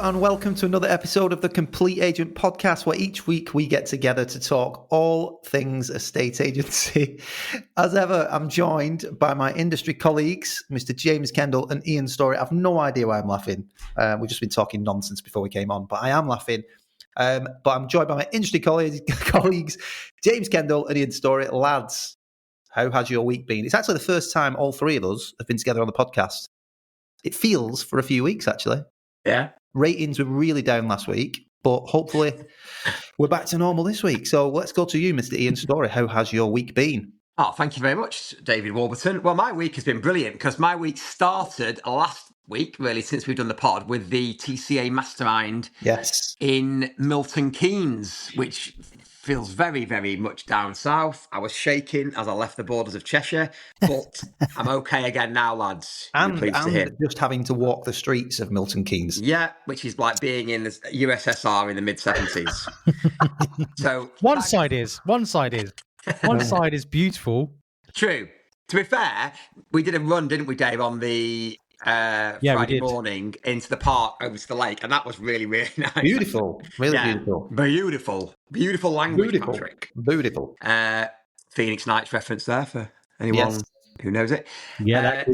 and welcome to another episode of the Complete Agent Podcast, where each week we get together to talk all things estate agency. As ever, I'm joined by my industry colleagues, Mr. James Kendall and Ian Storey. I have no idea why I'm laughing. We've just been talking nonsense before we came on, but I am laughing. But I'm joined by my industry colleagues, James Kendall and Ian Storey. Lads, how has your week been? It's actually the first time all three of us have been together on the podcast. It feels for a few weeks, actually. Yeah. Ratings were really down last week, but hopefully we're back to normal this week. So let's go to you, Mr. Ian Storey. How has your week been? Oh, thank you very much, David Warburton. Well, my week has been brilliant because my week started last week, really, since we've done the pod, with the TCA Mastermind in Milton Keynes, which feels very, very much down south. I was shaking as I left the borders of Cheshire, but I'm okay again now, lads. And just having to walk the streets of Milton Keynes. Yeah, which is like being in the USSR in the mid-70s. So One side is beautiful. True. To be fair, we did a run, didn't we, Dave, on the Friday morning into the park over to the lake, and that was really, really nice. Beautiful. Really beautiful. Beautiful language, Patrick. Beautiful. Phoenix Nights reference there for anyone who knows it. Yeah,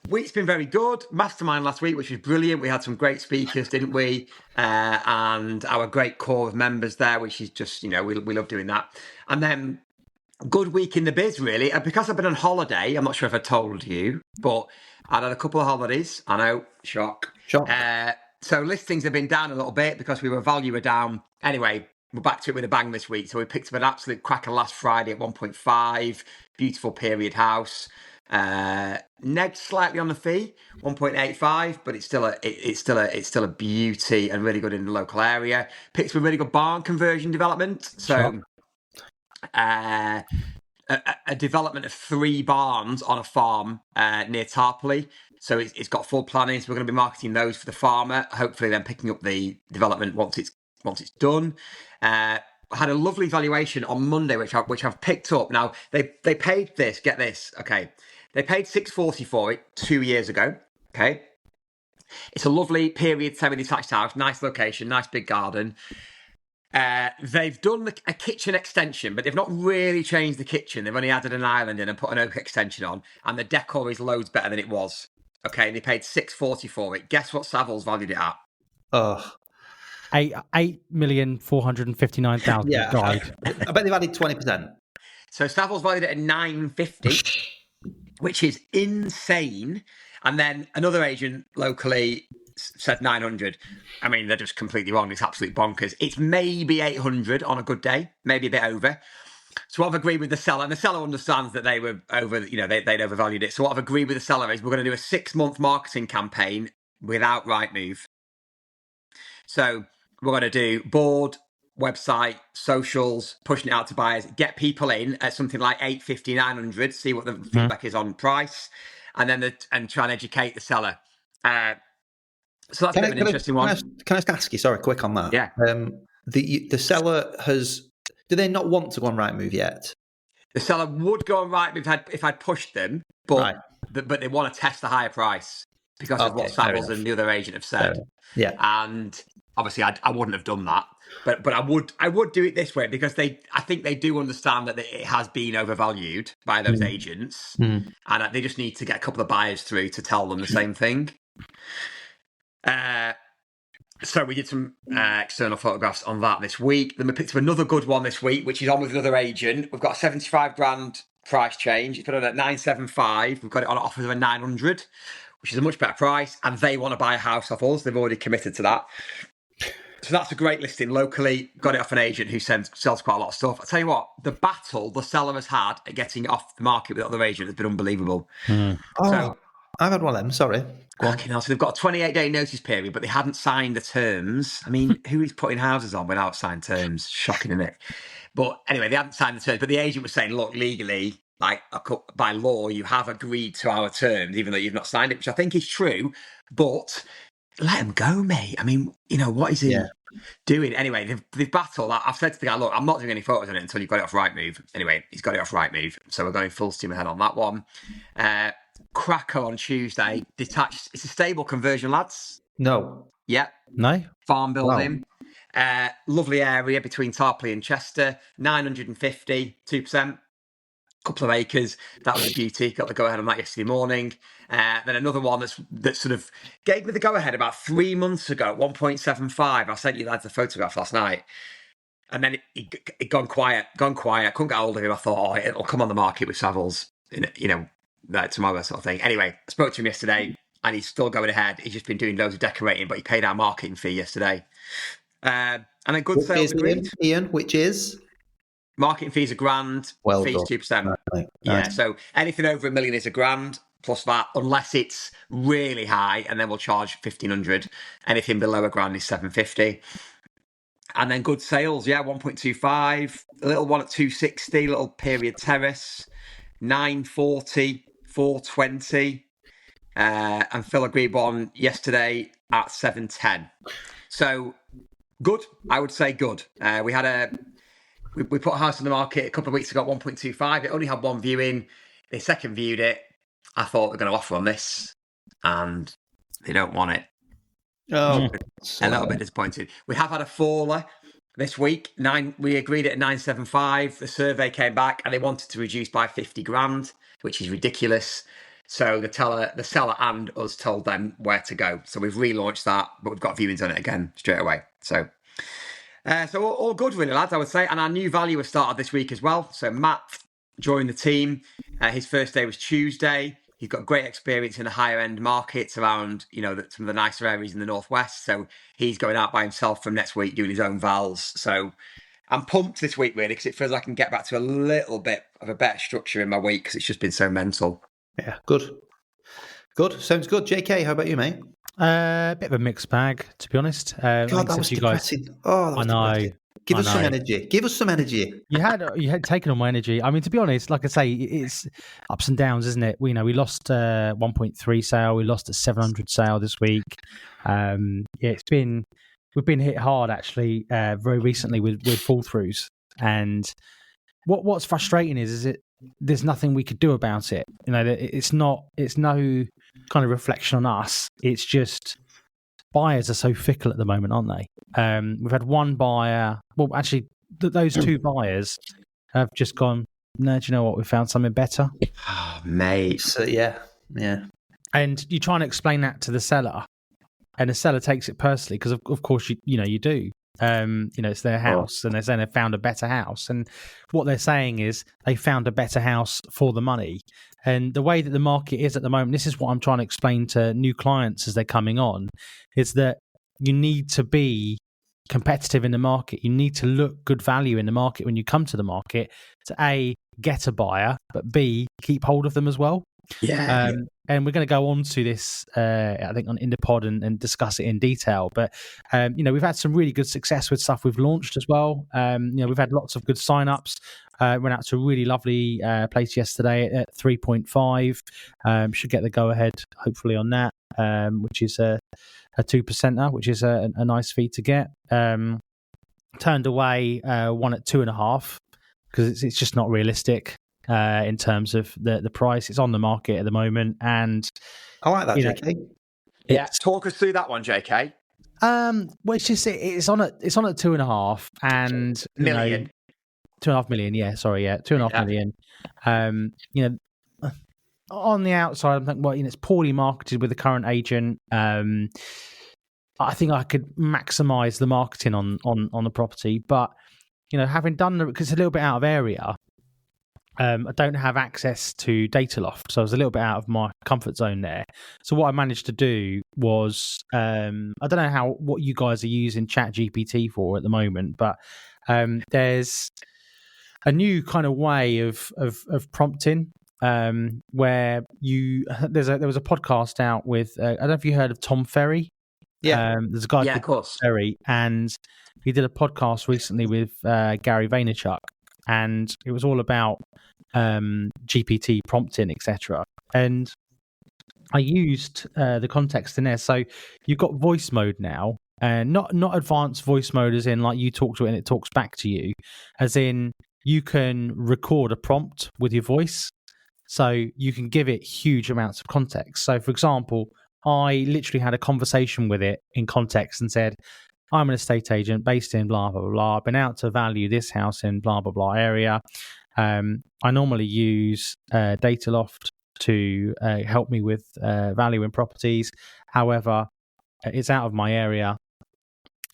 week's been very good. Mastermind last week, which was brilliant. We had some great speakers, didn't we? And our great core of members there, which is just, we love doing that. And then good week in the biz, really. And because I've been on holiday, I'm not sure if I told you, but I've had a couple of holidays. I know, shock. So listings have been down a little bit because value were down. Anyway, we're back to it with a bang this week. So we picked up an absolute cracker last Friday at 1.5. Beautiful period house. Negged slightly on the fee, 1.85, but it's still a beauty and really good in the local area. Picked up a really good barn conversion development. So a development of 3 barns on a farm near Tarpley. So it's got full planning. So we're going to be marketing those for the farmer. Hopefully, then picking up the development once it's done. I had a lovely valuation on Monday, which I've picked up. Now they paid this. Get this, okay? They paid $640 for it 2 years ago. Okay, it's a lovely period semi-detached house, nice location, nice big garden. They've done a kitchen extension, but they've not really changed the kitchen. They've only added an island in and put an oak extension on, and the decor is loads better than it was. Okay, and they paid $640 for it. Guess what Savills valued it at? $8,459,000 died. I bet they've added 20%. So Savills valued it at $950, which is insane. And then another agent locally said 900. I mean, they're just completely wrong. It's absolute bonkers. It's maybe 800 on a good day, maybe a bit over. So I've agreed with the seller, and the seller understands that they were they'd overvalued it. So what I've agreed with the seller is we're going to do a 6-month marketing campaign without Rightmove. So we're going to do board, website, socials, pushing it out to buyers, get people in at something like 850, 900, see what the feedback is on price, and then and try and educate the seller. So that's a bit of an interesting one. Can I just ask you, sorry, quick on that? Yeah. The seller do they not want to go on Rightmove yet? The seller would go on Rightmove if I'd pushed them, but they want to test the higher price because of what Savills and the other agent have said. Yeah. And obviously I wouldn't have done that, but I would do it this way because I think they do understand that it has been overvalued by those agents, and they just need to get a couple of buyers through to tell them the same thing. So we did some external photographs on that this week. Then we picked up another good one this week, which is on with another agent. We've got a 75 grand price change. It's put on at 975. We've got it on an offer of a 900, which is a much better price. And they want to buy a house off us. They've already committed to that. So that's a great listing locally. Got it off an agent who sells quite a lot of stuff. I tell you what, the battle the seller has had at getting off the market with other agent has been unbelievable. So I've had one of them, sorry. So they've got a 28-day notice period, but they hadn't signed the terms. I mean, who is putting houses on without signed terms? Shocking, isn't it? But anyway, they hadn't signed the terms, but the agent was saying, look, legally, like by law, you have agreed to our terms, even though you've not signed it, which I think is true, but let him go, mate. I mean, what is he doing? Anyway, they've battled. I've said to the guy, look, I'm not doing any photos on it until you've got it off Rightmove. Anyway, he's got it off Rightmove, so we're going full steam ahead on that one. Cracker on Tuesday, detached. It's a stable conversion, lads. No. Yeah, No? farm building. Lovely area between Tarpley and Chester. 950, 2%. Couple of acres. That was a beauty. Got the go ahead on that yesterday morning. Then another one that sort of gave me the go ahead about 3 months ago at 1.75. I sent you lads the photograph last night. And then it gone quiet. Couldn't get hold of him. I thought, oh, it'll come on the market with Savills, tomorrow sort of thing. Anyway, I spoke to him yesterday and he's still going ahead. He's just been doing loads of decorating, but he paid our marketing fee yesterday. And a good Which sales is, agreed. Ian, which is? Marketing fees are grand, Well fees done. 2%. Right. Yeah, Nice. so anything over $1 million is a grand plus that, unless it's really high, and then we'll charge 1,500. Anything below a grand is 750. And then good sales, 1.25, a little one at 260, little period terrace, 940, 420, and Phil agreed one yesterday at 710. So good, I would say good. We put a house on the market a couple of weeks ago at 1.25. It only had one viewing. They second viewed it. I thought they're going to offer on this, and they don't want it. Oh, A little bit disappointed. We have had a faller this week. We agreed at 975. The survey came back and they wanted to reduce by 50 grand, which is ridiculous. So the seller and us told them where to go. So we've relaunched that, but we've got viewings on it again straight away. So all good, really, lads, I would say. And our new valuer started this week as well. So Matt joined the team. His first day was Tuesday. He's got great experience in the higher end markets around, some of the nicer areas in the Northwest. So he's going out by himself from next week doing his own vals. So I'm pumped this week, really, because it feels like I can get back to a little bit of a better structure in my week because it's just been so mental. Yeah, good. Sounds good. JK, how about you, mate? Bit of a mixed bag, to be honest. God, that was depressing. Oh, that was depressing. Give us some energy. You had taken on my energy. I mean, to be honest, like I say, it's ups and downs, isn't it? We lost 1.3 sale. We lost a 700 sale this week. We've been hit hard actually very recently with fall throughs. And what's frustrating is there's nothing we could do about it. It's no kind of reflection on us. It's just buyers are so fickle at the moment, aren't they? We've had one buyer. Well, actually, those two buyers have just gone, no, do you know what? We found something better. Oh, mate. So, yeah. And you try and explain that to the seller, and the seller takes it personally because, of course, you do. It's their house, and they're saying they found a better house. And what they're saying is they found a better house for the money. And the way that the market is at the moment, this is what I'm trying to explain to new clients as they're coming on, is that you need to be competitive in the market. You need to look good value in the market when you come to the market to A, get a buyer, but B, keep hold of them as well. Yeah. And we're going to go on to this, I think, in the pod and discuss it in detail. But, we've had some really good success with stuff we've launched as well. We've had lots of good sign-ups. Went out to a really lovely place yesterday at 3.5. Should get the go-ahead, hopefully, on that, which is a 2%er, which is a nice fee to get. Turned away one at 2.5 because it's just not realistic. In terms of the price, it's on the market at the moment, and I like that, JK. Yeah, talk us through that one, JK. Well, it's on at 2.5 and million. 2.5 million. Yeah, sorry, 2.5 million. On the outside, I'm thinking, well, it's poorly marketed with the current agent. I think I could maximise the marketing on the property, but having done because it's a little bit out of area. I don't have access to data loft, so I was a little bit out of my comfort zone there. So what I managed to do was, I don't know what you guys are using ChatGPT for at the moment, but there's a new kind of way of prompting where there was a podcast out with I don't know if you heard of Tom Ferry. Yeah, there's a guy called of course. Ferry, and he did a podcast recently with Gary Vaynerchuk. And it was all about GPT prompting, etc. And I used the context in there. So you've got voice mode now, and not advanced voice mode as in like you talk to it and it talks back to you, as in you can record a prompt with your voice. So you can give it huge amounts of context. So, for example, I literally had a conversation with it in context and said, I'm an estate agent based in blah, blah, blah, blah. I've been out to value this house in blah, blah, blah area. I normally use Dataloft to help me with valuing properties. However, it's out of my area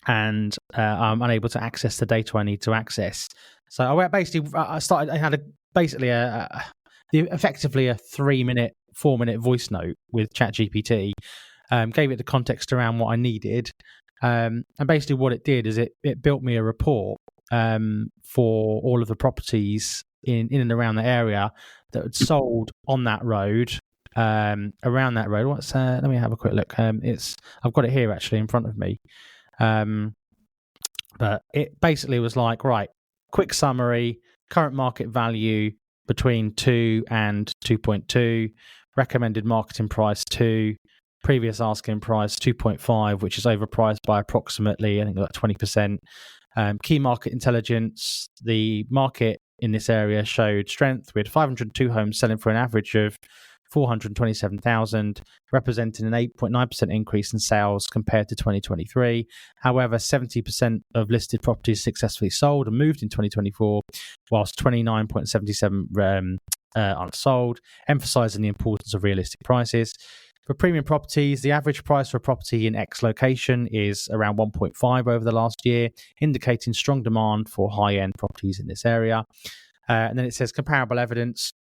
and I'm unable to access the data I need to access. So I went I had effectively a 4-minute voice note with ChatGPT, gave it the context around what I needed. And basically what it did is it built me a report for all of the properties in and around the area that had sold on that road, around that road. Let me have a quick look. I've got it here actually in front of me. But it basically was like, right, quick summary, current market value between 2 and 2.2, recommended marketing price 2, previous asking price 2.5, which is overpriced by approximately, I think, like 20%. Key market intelligence, the market in this area showed strength with 502 homes selling for an average of 427,000, representing an 8.9% increase in sales compared to 2023. However, 70% of listed properties successfully sold and moved in 2024, whilst 29.77% aren't sold, emphasizing the importance of realistic prices. For premium properties, the average price for a property in X location is around 1.5 over the last year, indicating strong demand for high-end properties in this area. And then it says comparable evidence.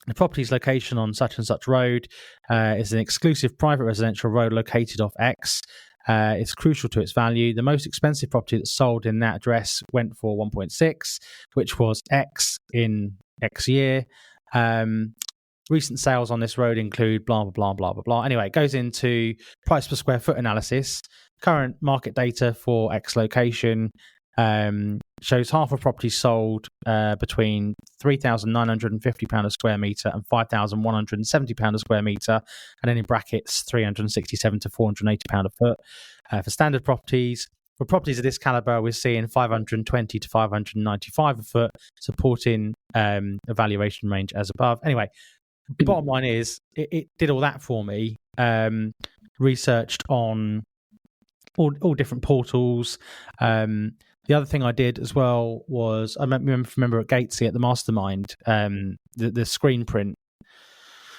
The property's location on such and such road is an exclusive private residential road located off X. It's crucial to its value. The most expensive property that sold in that address went for 1.6, which was X in X year. Recent sales on this road include blah, blah, blah, blah, blah, blah. Anyway, it goes into price per square foot analysis. Current market data for X location shows half of properties sold between £3,950 a square metre and £5,170 a square metre, and then in brackets £367 to £480 a foot. For standard properties, for properties of this calibre, we're seeing £520 to £595 a foot, supporting a valuation range as above. Anyway, bottom line is it did all that for me, researched on all different portals. The other thing I did as well was I remember at Gatesy at the Mastermind, the screen print.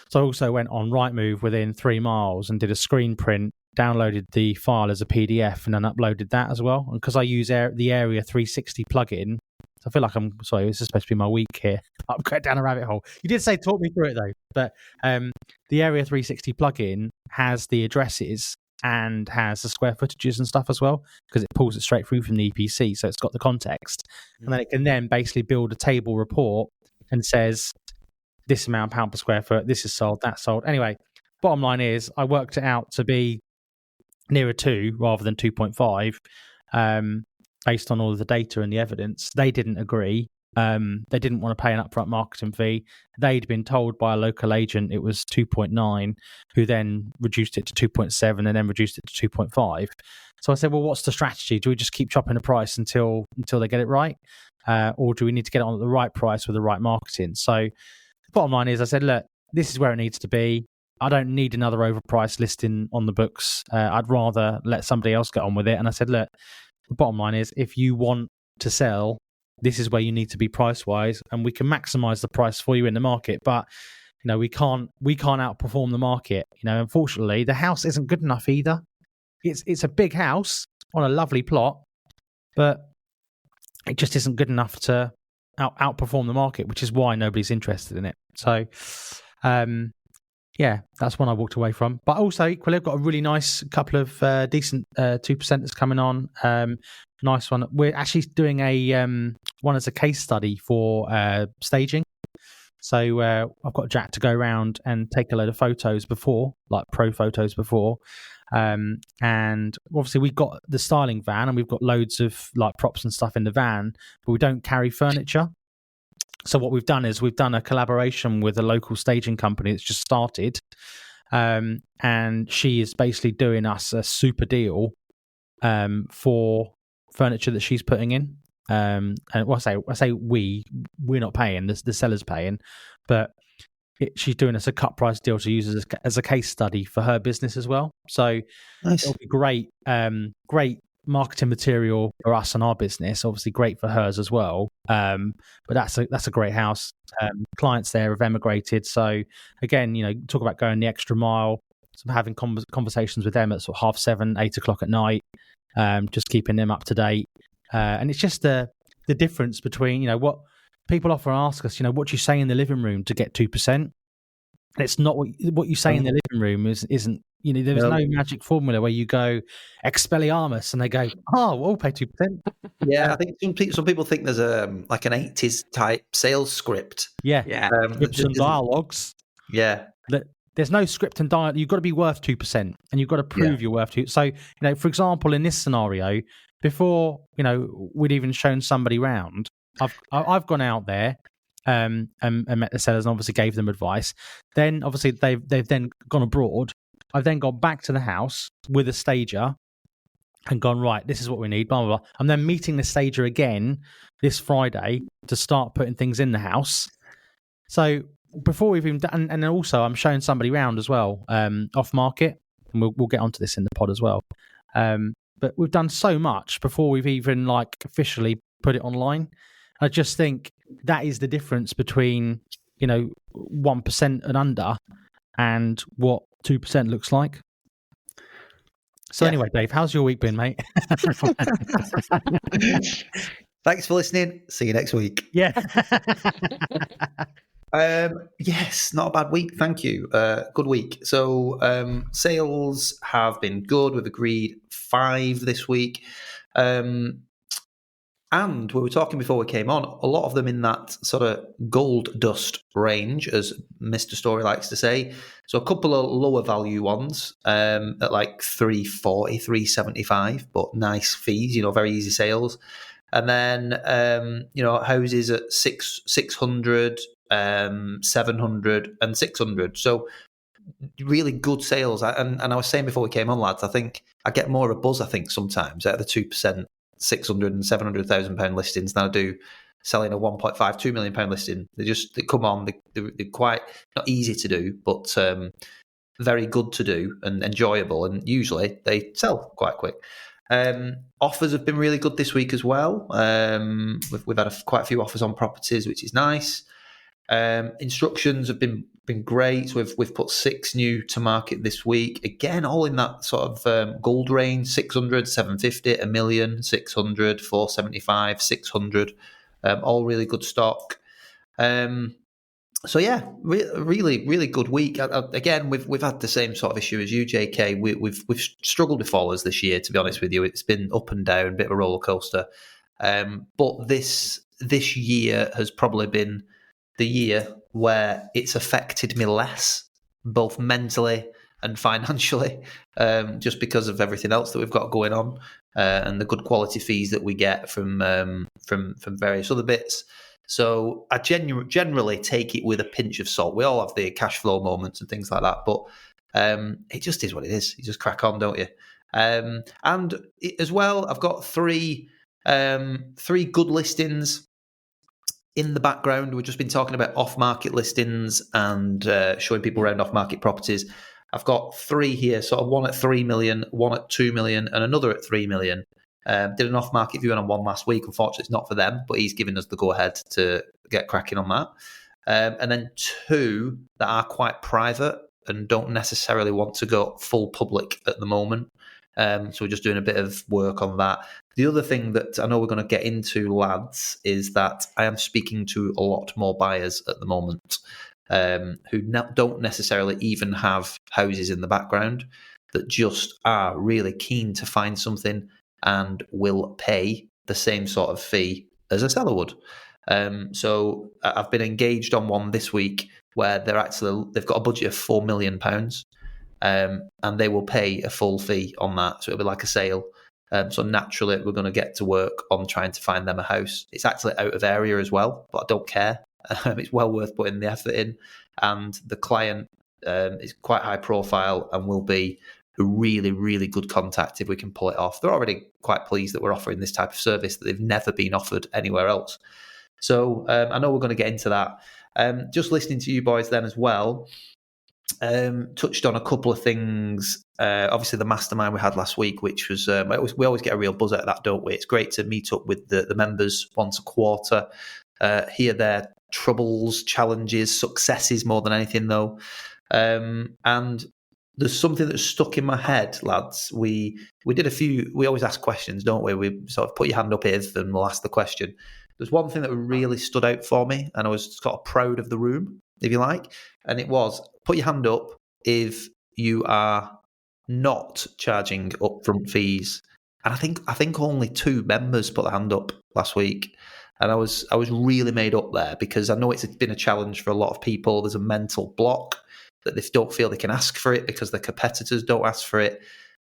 So I also went on Rightmove within 3 miles and did a screen print, downloaded the file as a PDF, and then uploaded that as well. And because I use the Area 360 plugin, I feel like this is supposed to be my week here. I'm going down a rabbit hole. You did say talk me through it though, but the Area 360 plugin has the addresses and has the square footages and stuff as well, because it pulls it straight through from the EPC, so it's got the context, and then it can then basically build a table report and says this amount pound per square foot, this is sold, that's sold. Anyway, bottom line is I worked it out to be nearer 2 rather than 2.5, based on all of the data and the evidence. They didn't agree. They didn't want to pay an upfront marketing fee. They'd been told by a local agent it was 2.9, who then reduced it to 2.7 and then reduced it to 2.5. So I said, well, what's the strategy? Do we just keep chopping the price until they get it right? Or do we need to get it on at the right price with the right marketing? So the bottom line is I said, look, this is where it needs to be. I don't need another overpriced listing on the books. I'd rather let somebody else get on with it. And I said, look, the bottom line is if you want to sell, this is where you need to be price wise, and we can maximize the price for you in the market. But we can't outperform the market. Unfortunately, the house isn't good enough either. It's a big house on a lovely plot, but it just isn't good enough to outperform the market, which is why nobody's interested in it. So, yeah, that's one I walked away from. But also, equally, I've got a really nice couple of decent 2%ers coming on. Nice one. We're actually doing a one as a case study for staging. So I've got Jack to go around and take a load of photos before, like pro photos before. And obviously we've got the styling van and we've got loads of like props and stuff in the van, but we don't carry furniture. So what we've done is we've done a collaboration with a local staging company that's just started. And she is basically doing us a super deal for furniture that she's putting in. And I say we're not paying, the seller's paying, but she's doing us a cut price deal to use as a case study for her business as well. So Nice. it'll be great, great marketing material for us and our business. Obviously, great for hers as well. But that's a great house. Clients there have emigrated, so again, talk about going the extra mile. So having conversations with them at sort of 7:30, 8 o'clock at night, just keeping them up to date. And it's just the difference between what people often ask us. What do you say in the living room to get 2%? It's not what you say in the living room isn't. There's no magic formula where you go Expelliarmus and they go, oh, we'll pay 2%. Yeah, I think some people think there's like an 80s type sales script. Yeah, yeah. Some dialogues. Yeah. There's no script and dialogue. You've got to be worth 2%, and you've got to prove you're worth 2%. So, for example, in this scenario, before we'd even shown somebody round, I've gone out there and met the sellers and obviously gave them advice. Then obviously they've then gone abroad. I've then gone back to the house with a stager and gone, right, this is what we need, blah, blah, blah. I'm then meeting the stager again this Friday to start putting things in the house. So before we've even done, and then also I'm showing somebody round as well, off market, and we'll get onto this in the pod as well. But we've done so much before we've even officially put it online. I just think that is the difference between 1% and under and what 2% looks like. So anyway, Dave, how's your week been, mate? Thanks for listening. See you next week. Yeah. Yes, not a bad week. Thank you. Good week. So sales have been good. We've agreed 5 this week. And we were talking before we came on, a lot of them in that sort of gold dust range, as Mr. Storey likes to say. So a couple of lower value ones at like 340, 375, but nice fees, very easy sales. And then, houses at 600, 700 and 600. So really good sales. And I was saying before we came on, lads, I think I get more of a buzz, sometimes out of the 2%, 600 and 700,000 pound listings than I do selling a 1.52 million pound listing. They come on, they're quite not easy to do, but very good to do and enjoyable. And usually they sell quite quick. Offers have been really good this week as well. We've had quite a few offers on properties, which is nice. Instructions have been great. So we've put 6 new to market this week. Again, all in that sort of gold range: 600, 750, a million, 600, 475, 600. All really good stock. So yeah, really, really good week. Again, we've had the same sort of issue as you, JK. We've struggled with followers this year. To be honest with you, it's been up and down, a bit of a roller coaster. But this year has probably been the year where it's affected me less, both mentally and financially, just because of everything else that we've got going on, and the good quality fees that we get from various other bits. So I generally take it with a pinch of salt. We all have the cash flow moments and things like that, but it just is what it is. You just crack on, don't you? And as well, I've got three good listings in the background. We've just been talking about off-market listings and showing people around off-market properties. I've got 3 here, sort of one at 3 million, one at 2 million, and another at 3 million. Did an off-market viewing on one last week. Unfortunately, it's not for them, but he's given us the go-ahead to get cracking on that. And then 2 that are quite private and don't necessarily want to go full public at the moment. So we're just doing a bit of work on that. The other thing that I know we're going to get into, lads, is that I am speaking to a lot more buyers at the moment who don't necessarily even have houses in the background, that just are really keen to find something and will pay the same sort of fee as a seller would. So I've been engaged on one this week where they've got a budget of £4 million, and they will pay a full fee on that. So it'll be like a sale. So naturally, we're going to get to work on trying to find them a house. It's actually out of area as well, but I don't care. It's well worth putting the effort in. And the client is quite high profile and will be a really, really good contact if we can pull it off. They're already quite pleased that we're offering this type of service that they've never been offered anywhere else. So I know we're going to get into that. Just listening to you boys then as well, touched on a couple of things. Obviously, the mastermind we had last week, which was we always get a real buzz out of that, don't we? It's great to meet up with the members once a quarter, hear their troubles, challenges, successes more than anything, though. And there's something that's stuck in my head, lads. We did a few. We always ask questions, don't we? We sort of put your hand up, if, and we'll ask the question. There's one thing that really stood out for me, and I was sort of proud of the room, if you like, and it was put your hand up if you are not charging upfront fees. And I think only 2 members put their hand up last week, and I was really made up there because I know it's been a challenge for a lot of people. There's a mental block that they don't feel they can ask for it because their competitors don't ask for it.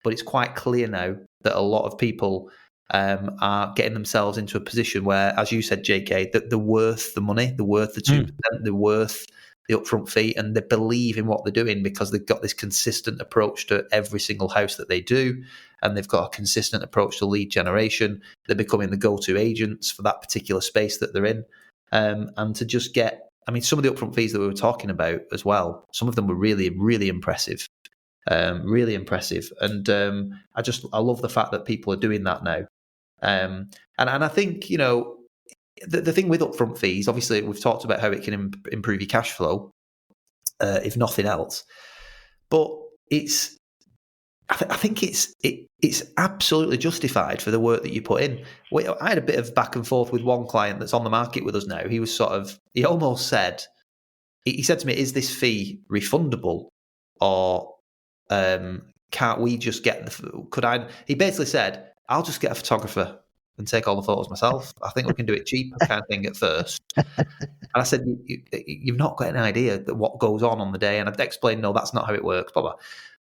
But it's quite clear now that a lot of people are getting themselves into a position where, as you said, JK, that they're worth the money, they're worth the 2%, they're worth the upfront fee, and they believe in what they're doing because they've got this consistent approach to every single house that they do, and they've got a consistent approach to lead generation. They're becoming the go-to agents for that particular space that they're in, and to just get, I mean, some of the upfront fees that we were talking about as well, some of them were really, really impressive. Really impressive. And I love the fact that people are doing that now. And I think, you know, the thing with upfront fees, obviously we've talked about how it can improve your cash flow, if nothing else. But I think it's absolutely justified for the work that you put in. I had a bit of back and forth with one client that's on the market with us now. He was he almost said, he said to me, "Is this fee refundable, or can't we just get he basically said, "I'll just get a photographer and take all the photos myself. I think we can do it cheaper," kind of thing at first. And I said, "You've not got an idea that what goes on the day." And I'd explained, "No, that's not how it works, blah, blah."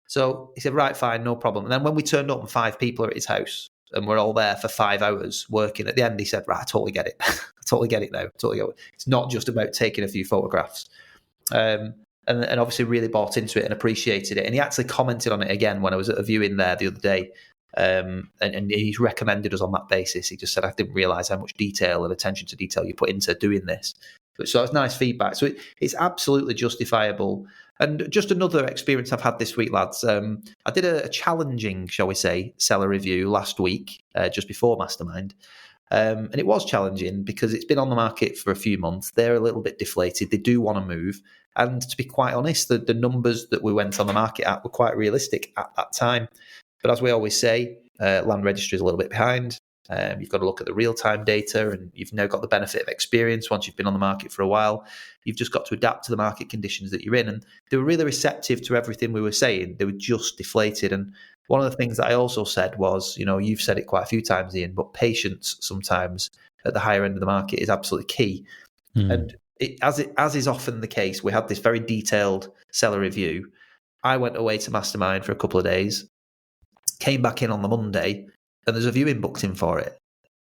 So he said, "Right, fine, no problem." And then when we turned up and 5 people are at his house and we're all there for 5 hours working, at the end he said, "Right, I totally get it. I totally get it now. Totally get it. It's not just about taking a few photographs." And obviously really bought into it and appreciated it. And he actually commented on it again when I was at a viewing there the other day. And he's recommended us on that basis. He just said, "I didn't realise how much detail and attention to detail you put into doing this." So it's nice feedback. So it's absolutely justifiable. And just another experience I've had this week, lads. I did a challenging, shall we say, seller review last week, just before Mastermind. And it was challenging because it's been on the market for a few months. They're a little bit deflated. They do want to move. And to be quite honest, the numbers that we went on the market at were quite realistic at that time. But as we always say, land registry is a little bit behind. You've got to look at the real-time data, and you've now got the benefit of experience once you've been on the market for a while. You've just got to adapt to the market conditions that you're in. And they were really receptive to everything we were saying. They were just deflated. And one of the things that I also said was, you know, you've said it quite a few times, Ian, but patience sometimes at the higher end of the market is absolutely key. And as is often the case, we had this very detailed seller review. I went away to Mastermind for a couple of days, came back in on the Monday, and there's a viewing booked in for it.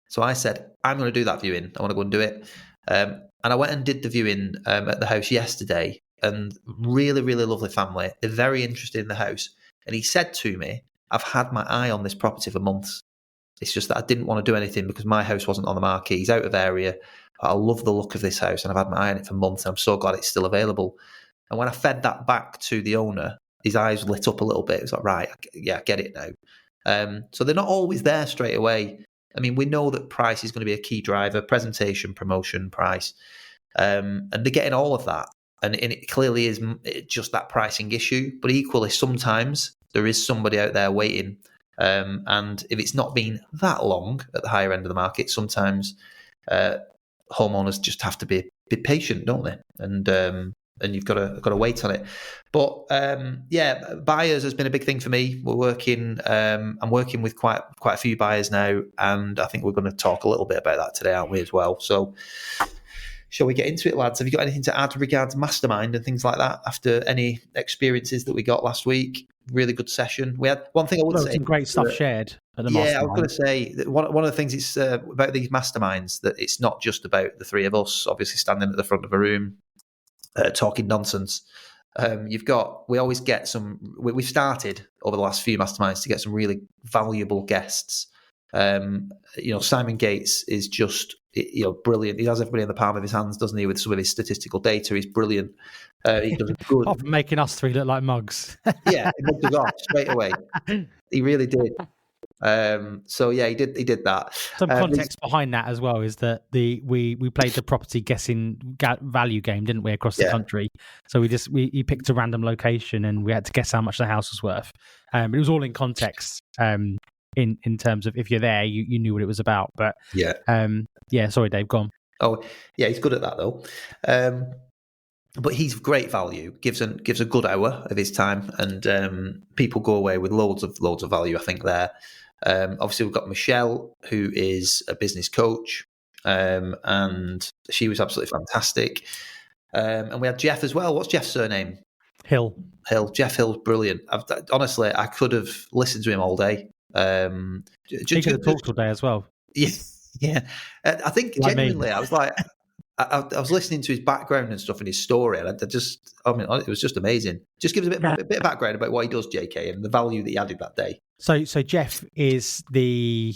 So I said, "I'm going to do that viewing. I want to go and do it." And I went and did the viewing at the house yesterday, and really, really lovely family. They're very interested in the house. And he said to me, "I've had my eye on this property for months. It's just that I didn't want to do anything because my house wasn't on the market. He's out of area. I love the look of this house, and I've had my eye on it for months. And I'm so glad it's still available." And when I fed that back to the owner, his eyes lit up a little bit. It was like, right, yeah, I get it now. So they're not always there straight away. I mean, we know that price is going to be a key driver: presentation, promotion, price. And they're getting all of that. And it clearly is just that pricing issue. But equally, sometimes there is somebody out there waiting. And if it's not been that long at the higher end of the market, sometimes homeowners just have to be patient, don't they? And you've got to wait on it. But yeah, buyers has been a big thing for me. I'm working with quite a few buyers now, and I think we're going to talk a little bit about that today, aren't we, as well? So shall we get into it, lads? Have you got anything to add regards Mastermind and things like that after any experiences that we got last week? Really good session. We had one thing I would say. Some great stuff shared at the Mastermind. Yeah, I was going to say that one of the things is about these Masterminds, that it's not just about the three of us, obviously standing at the front of a room talking nonsense. We always get we've started over the last few Masterminds to get some really valuable guests Simon Gates is just brilliant. He has everybody in the palm of his hands, doesn't he, with some of his statistical data. He's brilliant. He does a good. Apart from making us three look like mugs. Yeah, he mugged us off straight away. He really did. He did that. Some context behind that as well is that we played the property guessing value game, didn't we, across the country? So we picked a random location and we had to guess how much the house was worth. But it was all in context. In terms of if you're there, you knew what it was about. But sorry, Dave, go on. Oh yeah, he's good at that though. But he's great value. Gives a good hour of his time, and people go away with loads of value. I think there. Obviously, we've got Michelle, who is a business coach, and she was absolutely fantastic. And we had Jeff as well. What's Jeff's surname? Hill. Jeff Hill's brilliant. Honestly, I could have listened to him all day. He could have talked all day as well. Yeah. I think genuinely, I was like, I was listening to his background and stuff and his story, and it was just amazing. Just give us a bit of background about what he does, JK, and the value that he added that day. So Jeff is the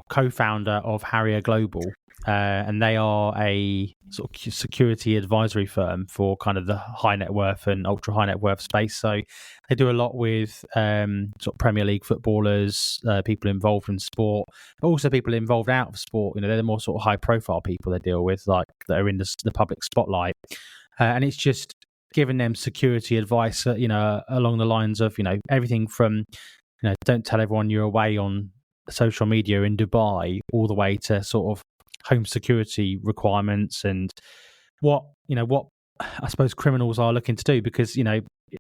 co-founder of Harrier Global, and they are a sort of security advisory firm for kind of the high net worth and ultra high net worth space. So they do a lot with sort of Premier League footballers, people involved in sport, but also people involved out of sport. They're the more sort of high profile people they deal with, like that are in the public spotlight, and it's just giving them security advice, along the lines of everything from don't tell everyone you're away on social media in Dubai, all the way to sort of home security requirements and what I suppose criminals are looking to do, because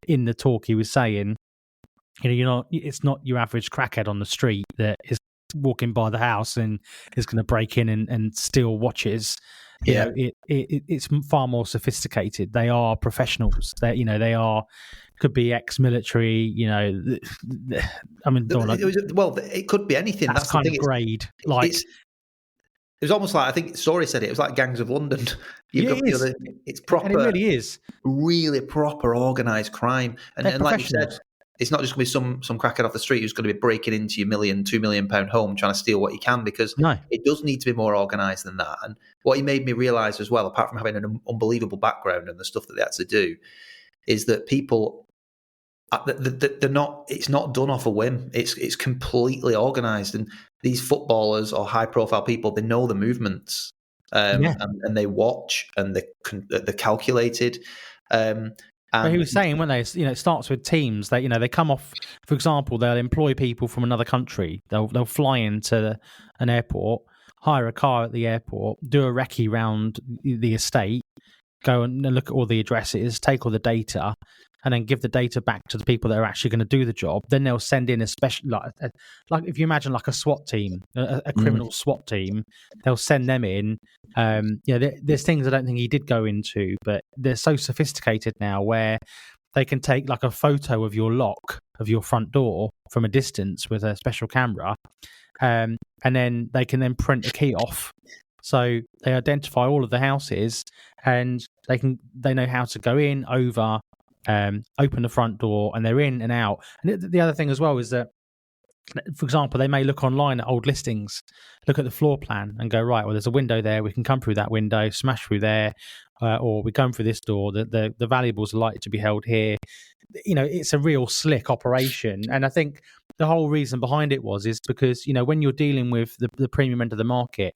in the talk he was saying it's not your average crackhead on the street that is walking by the house and is going to break in and steal watches. It's far more sophisticated. They are professionals. They are could be ex-military. I mean, it could be anything. That's kind of grade. It was almost like, I think Storey said it was like Gangs of London. It's proper. And it really is. Really proper organised crime. And like you said, it's not just going to be some crackhead off the street who's going to be breaking into your £1 million, £2 million home trying to steal what he can, because it does need to be more organised than that. And what he made me realise as well, apart from having an unbelievable background and the stuff that they had to do, is that people, they're not. It's not done off a whim. It's completely organised, and these footballers or high-profile people, they know the movements, and they watch, and they're calculated. But he was saying when it starts with teams. They come off. For example, they'll employ people from another country. They'll fly into an airport, hire a car at the airport, do a recce round the estate, go and look at all the addresses, take all the data, and then give the data back to the people that are actually going to do the job. Then they'll send in a special, like if you imagine like a SWAT team, a criminal SWAT team, they'll send them in. There's things I don't think he did go into, but they're so sophisticated now where they can take like a photo of your lock of your front door from a distance with a special camera, and then they can then print a key off. So they identify all of the houses, and they know how to go in, over, open the front door, and they're in and out. And the other thing as well is that, for example, they may look online at old listings, look at the floor plan and go, right, well, there's a window there. We can come through that window, smash through there, or we come through this door. The valuables are likely to be held here. It's a real slick operation. And I think the whole reason behind it is because, when you're dealing with the premium end of the market,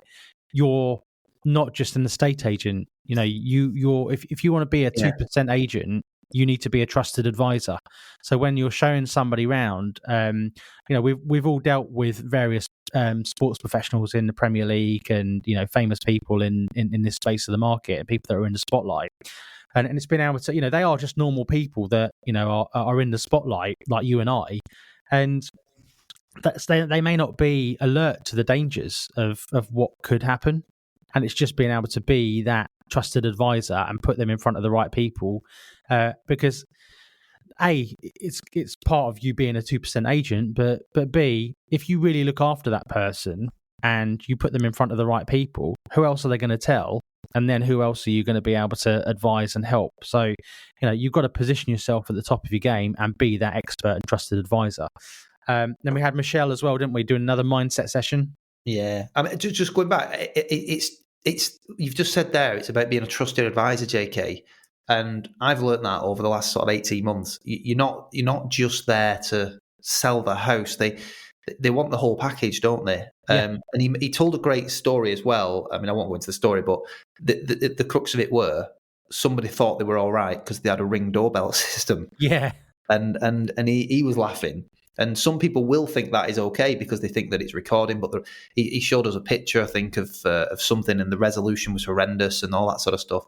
you're not just an estate agent. If you want to be a 2% agent, you need to be a trusted advisor. So when you're showing somebody around, we've all dealt with various sports professionals in the Premier League and famous people in this space of the market, and people that are in the spotlight. And it's been able to, they are just normal people that are in the spotlight like you and I, and they may not be alert to the dangers of what could happen. And it's just being able to be that trusted advisor and put them in front of the right people, because A, it's part of you being a 2% agent, but B, if you really look after that person and you put them in front of the right people, who else are they going to tell? And then who else are you going to be able to advise and help? So, you've got to position yourself at the top of your game and be that expert and trusted advisor. Then we had Michelle as well, didn't we? Doing another mindset session. Yeah, I mean, just going back, it's you've just said there. It's about being a trusted advisor, JK, and I've learned that over the last sort of 18 months. You're not just there to sell the house. They want the whole package, don't they? Yeah. And he told a great story as well. I mean, I won't go into the story, but the crux of it were somebody thought they were all right because they had a Ring doorbell system. Yeah. And he was laughing. And some people will think that is okay because they think that it's recording. But he showed us a picture, I think, of something, and the resolution was horrendous and all that sort of stuff.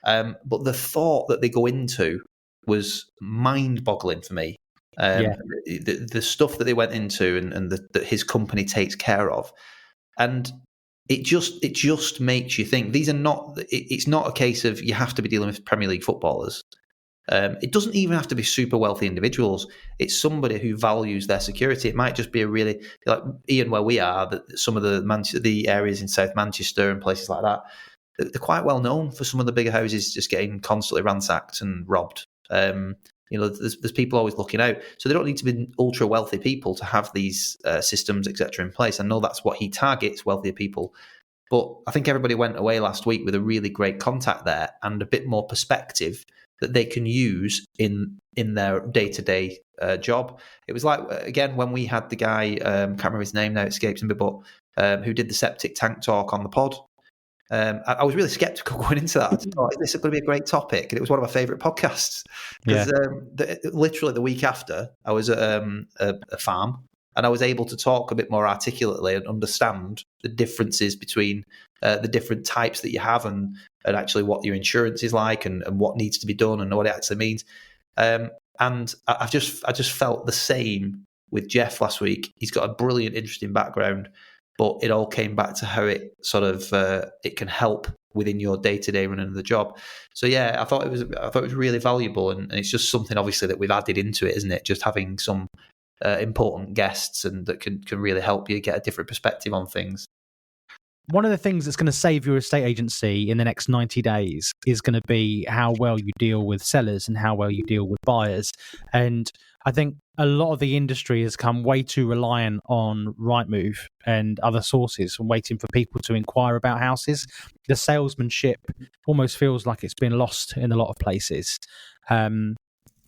But the thought that they go into was mind-boggling for me. The stuff that they went into and that his company takes care of, and it just makes you think. These are not. It's not a case of you have to be dealing with Premier League footballers. It doesn't even have to be super wealthy individuals. It's somebody who values their security. It might just be a really, like Ian, where we are, that some of the areas in South Manchester and places like that, they're quite well known for some of the bigger houses just getting constantly ransacked and robbed. There's people always looking out, so they don't need to be ultra wealthy people to have these systems, etc., in place. I know that's what he targets, wealthier people. But I think everybody went away last week with a really great contact there and a bit more perspective that they can use in their day-to-day job. It was like, again, when we had the guy, can't remember his name now, it escapes me, but who did the septic tank talk on the pod. I was really skeptical going into that. I thought, this is going to be a great topic. And it was one of my favourite podcasts. Because literally the week after, I was at a farm, and I was able to talk a bit more articulately and understand the differences between the different types that you have and actually what your insurance is like and what needs to be done and what it actually means. And I just felt the same with Jeff last week. He's got a brilliant, interesting background, but it all came back to how it sort of it can help within your day-to-day running of the job. So yeah, I thought it was really valuable, and it's just something obviously that we've added into it, isn't it? Just having some important guests and that can really help you get a different perspective on things. One of the things that's going to save your estate agency in the next 90 days is going to be how well you deal with sellers and how well you deal with buyers. And I think a lot of the industry has come way too reliant on Rightmove and other sources and waiting for people to inquire about houses. The salesmanship almost feels like it's been lost in a lot of places.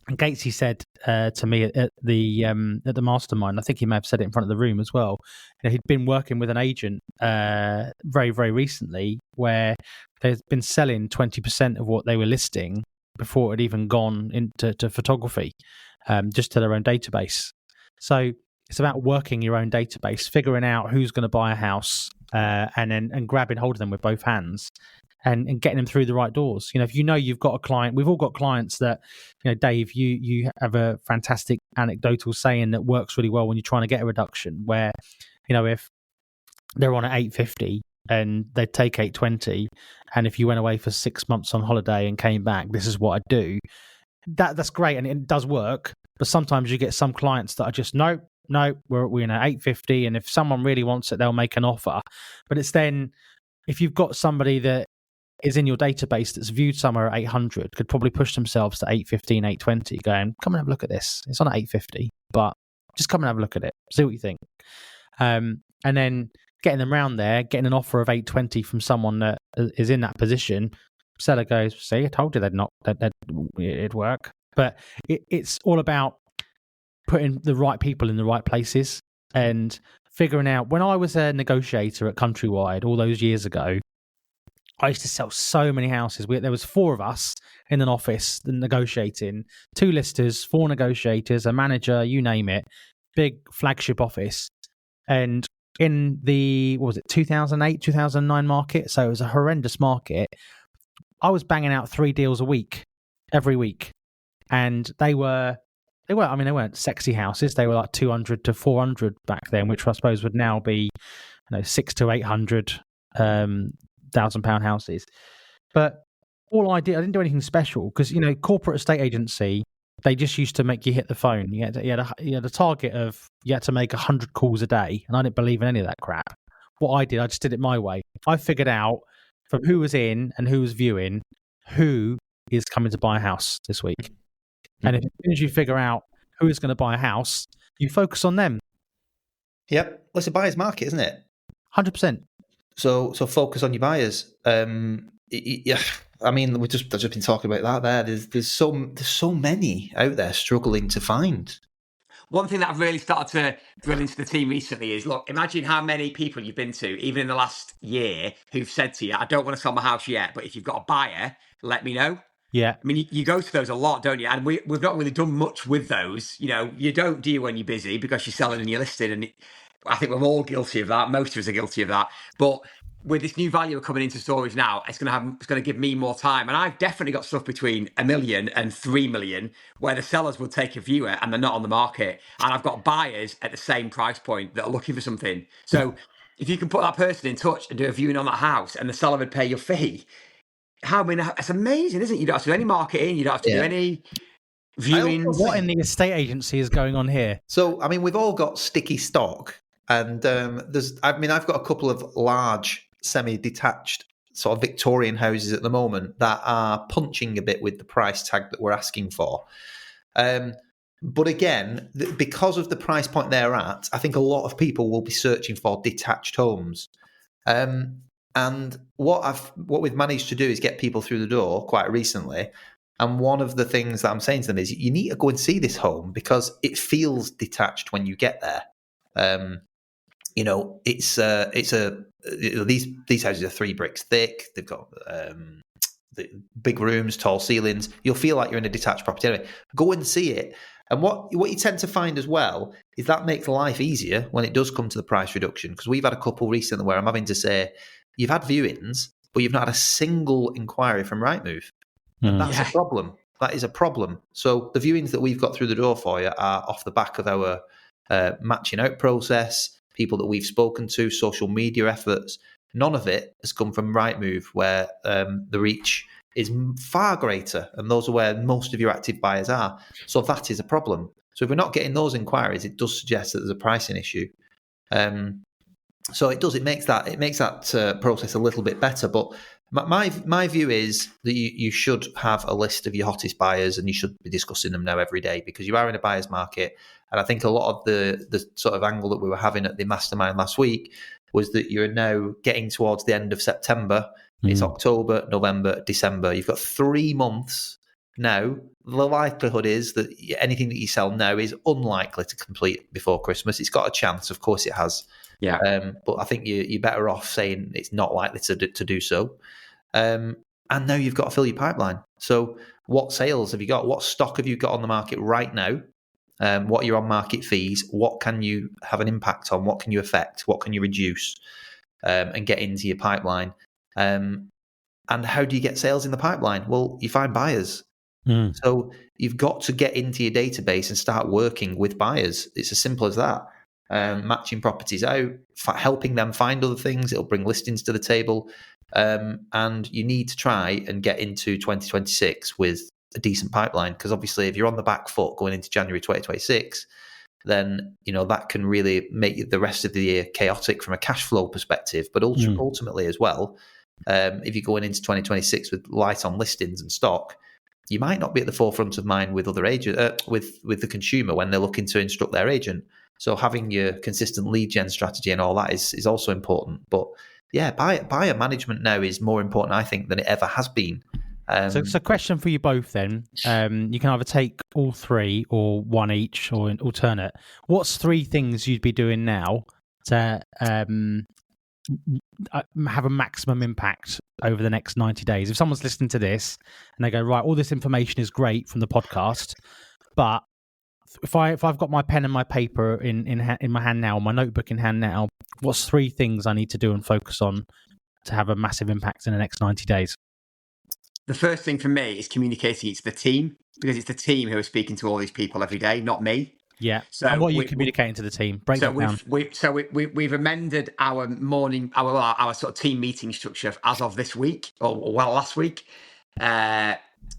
And Gatesy said to me at the mastermind, I think he may have said it in front of the room as well, he'd been working with an agent very, very recently where they've been selling 20% of what they were listing before it had even gone into photography, just to their own database. So it's about working your own database, figuring out who's going to buy a house, and grabbing hold of them with both hands. And getting them through the right doors. If you've got a client, we've all got clients that, Dave, you have a fantastic anecdotal saying that works really well when you're trying to get a reduction where, if they're on at 850 and they take 820, and if you went away for 6 months on holiday and came back, this is what I do. That's great and it does work. But sometimes you get some clients that are just, no, we're in at 850. And if someone really wants it, they'll make an offer. But it's then, if you've got somebody that is in your database that's viewed somewhere at 800, could probably push themselves to 815, 820, going, come and have a look at this. It's on at 850, but just come and have a look at it. See what you think. And then getting them around there, getting an offer of 820 from someone that is in that position. Seller goes, see, I told you that it'd work. But it's all about putting the right people in the right places and figuring out. When I was a negotiator at Countrywide all those years ago, I used to sell so many houses. There was 4 of us in an office negotiating, 2 listers, 4 negotiators, a manager, you name it, big flagship office. And in the, 2008, 2009 market, so it was a horrendous market, I was banging out 3 deals a week, every week. And they weren't sexy houses. They were like 200 to 400 back then, which I suppose would now be, 6 to 800 £1,000 houses. But all I didn't do anything special because, corporate estate agency, they just used to make you hit the phone. You had a target of, you had to make 100 calls a day. And I didn't believe in any of that crap. What I did, I just did it my way. I figured out from who was in and who was viewing, who is coming to buy a house this week. And as soon as you figure out who is going to buy a house, You focus on them. Yep. Well, it's a buyer's market, isn't it? 100%. So focus on your buyers. Yeah, I mean, I've just been talking about that. There's so many out there struggling to find. One thing that I've really started to drill into the team recently is, look, imagine how many people you've been to, even in the last year, who've said to you, I don't want to sell my house yet, but if you've got a buyer, let me know. Yeah. I mean, you go to those a lot, don't you? And we've not really done much with those. You know, you don't do when you're busy because you're selling and you're listed. And I think we're all guilty of that. Most of us are guilty of that. But with this new valuer coming into storage now, it's going to give me more time. And I've definitely got stuff between 1 million and 3 million where the sellers will take a viewer and they're not on the market. And I've got buyers at the same price point that are looking for something. So if you can put that person in touch and do a viewing on that house and the seller would pay your fee, it's amazing, isn't it? You don't have to do any marketing, you don't have to do any viewings. What in the estate agency is going on here? So, I mean, we've all got sticky stock, and I've got a couple of large semi-detached sort of Victorian houses at the moment that are punching a bit with the price tag that we're asking for. But again, because of the price point they're at, I think a lot of people will be searching for detached homes. And what we've managed to do is get people through the door quite recently. And one of the things that I'm saying to them is you need to go and see this home because it feels detached when you get there. You know, these houses are 3 bricks thick. They've got the big rooms, tall ceilings. You'll feel like you're in a detached property. Anyway, go and see it. And what you tend to find as well is that makes life easier when it does come to the price reduction. Because we've had a couple recently where I'm having to say, you've had viewings, but you've not had a single inquiry from Rightmove. And that's a problem. That is a problem. So the viewings that we've got through the door for you are off the back of our matching out process, people that we've spoken to, social media efforts. None of it has come from Rightmove, where the reach is far greater, and those are where most of your active buyers are. So that is a problem. So if we're not getting those inquiries, it does suggest that there's a pricing issue. So it makes that process a little bit better. But my view is that you should have a list of your hottest buyers, and you should be discussing them now every day because you are in a buyer's market. And I think a lot of the sort of angle that we were having at the mastermind last week was that you're now getting towards the end of September. It's October, November, December. You've got 3 months now. The likelihood is that anything that you sell now is unlikely to complete before Christmas. It's got a chance, of course it has. Yeah. But I think you're better off saying it's not likely to do so. And now you've got to fill your pipeline. So what sales have you got? What stock have you got on the market right now? What are your on-market fees? What can you have an impact on? What can you affect? What can you reduce and get into your pipeline? And how do you get sales in the pipeline? Well, you find buyers. So you've got to get into your database and start working with buyers. It's as simple as that. Matching properties out, helping them find other things. It'll bring listings to the table. And you need to try and get into 2026 with a decent pipeline, because obviously if you're on the back foot going into January 2026, then that can really make the rest of the year chaotic from a cash flow perspective. But ultimately as well, if you're going into 2026 with light on listings and stock, you might not be at the forefront of mind with other agent, with the consumer when they're looking to instruct their agent. So having your consistent lead gen strategy and all that is also important. But yeah, buyer management now is more important, I think, than it ever has been. So question for you both then. You can either take all 3 or one each or an alternate. What's 3 things you'd be doing now to have a maximum impact over the next 90 days? If someone's listening to this and they go, right, all this information is great from the podcast, but if I've got my pen and my paper in my hand now, my notebook in hand now, what's 3 things I need to do and focus on to have a massive impact in the next 90 days? The first thing for me is communicating it to the team, because it's the team who are speaking to all these people every day, not me. Yeah. So and what are you communicating to the team? Break that down. We've amended our our sort of team meeting structure as of this week, or last week.